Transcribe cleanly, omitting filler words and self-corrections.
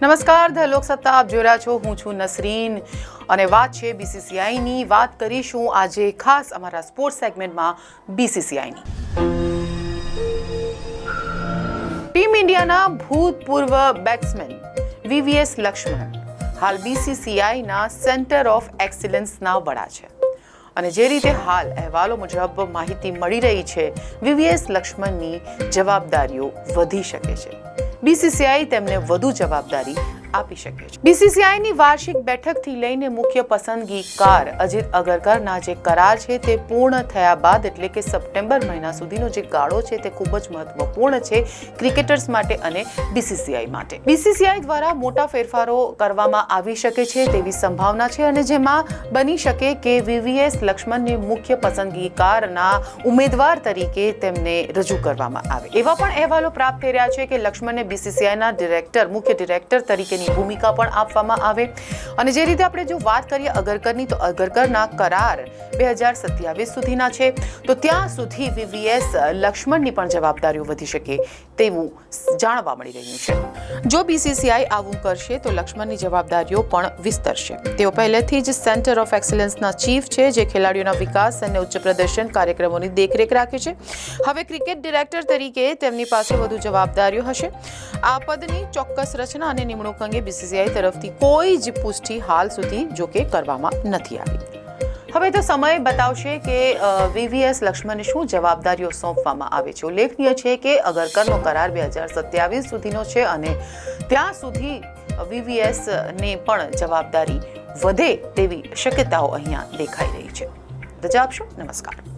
નમસ્કાર, ધ લોકસત્તા આપ જોઈ રહ્યા છો. હું છું નસરીન અને વાત છે બીસીસીઆઈની. વાત કરીશું આજે ખાસ અમારા સ્પોર્ટ્સ સેગમેન્ટમાં બીસીસીઆઈની. ટીમ ઇન્ડિયાના ભૂતપૂર્વ બેટ્સમેન વીવીએસ લક્ષ્મણ હાલ બીસીસીઆઈના સેન્ટર ઓફ એક્સિલન્સના વડા છે અને જે રીતે હાલ અહેવાલો મુજબ માહિતી મળી રહી છે, વીવીએસ લક્ષ્મણની જવાબદારીઓ વધી શકે છે. બીસીસીઆઈ તેમને વધુ જવાબદારી આપી શકે છે. બીસીસીઆઈની વાર્ષિક બેઠકથી લઈને મુખ્ય પસંદગીકાર અજીત અગરકરના જે કરાર છે તે પૂર્ણ થયા બાદ, એટલે કે સપ્ટેમ્બર મહિના સુધીનો જે ગાળો છે તે ખૂબ જ મહત્વપૂર્ણ છે ક્રિકેટર્સ માટે અને બીસીસીઆઈ માટે. બીસીસીઆઈ દ્વારા મોટા ફેરફારો કરવામાં આવી શકે છે તેવી સંભાવના છે અને જેમાં બની શકે કે વીવીએસ લક્ષ્મણને મુખ્ય પસંદગીકારના ઉમેદવાર તરીકે તેમને રજૂ કરવામાં આવે. એવા પણ અહેવાલો પ્રાપ્ત થઈ રહ્યા છે કે લક્ષ્મણને બીસીસીઆઈના મુખ્ય ડિરેક્ટર તરીકેની ભૂમિકા પણ આપવામાં આવે. અને જે રીતે આપણે જો વાત કરીએ અગરકરની, તો અગરકરના કરાર 2027 સુધીના છે, તો ત્યાં સુધી વીવીએસ લક્ષ્મણની પણ જવાબદારીઓ વધી શકે તેવું જાણવા મળી રહ્યું છે. જો બીસીસીઆઈ આવું કરશે તો લક્ષ્મણની જવાબદારીઓ પણ વિસ્તરશે. તેઓ પહેલેથી જ સેન્ટર ઓફ એક્સલન્સના ચીફ છે, જે ખેલાડીઓના વિકાસ અને ઉચ્ચ પ્રદર્શન કાર્યક્રમોની દેખરેખ રાખે છે. હવે ક્રિકેટ ડિરેક્ટર તરીકે તેમની પાસે વધુ જવાબદારીઓ હશે. આ પદની ચોક્કસ રચના અને નિમણૂક અંગે બીસીસીઆઈ તરફથી કોઈ જ પુષ્ટિ હાલ સુધી જોકે કરવામાં નથી આવી. હવે તો સમય બતાવશે કે વીવીએસ લક્ષ્મણને શું જવાબદારીઓ સોંપવામાં આવે છે. ઉલ્લેખનીય છે કે અગરકરનો કરાર 2027 સુધીનો છે અને ત્યાં સુધી વીવીએસને પણ જવાબદારી વધે તેવી શક્યતાઓ અહીંયા દેખાઈ રહી છે. રજા આપશો. નમસ્કાર.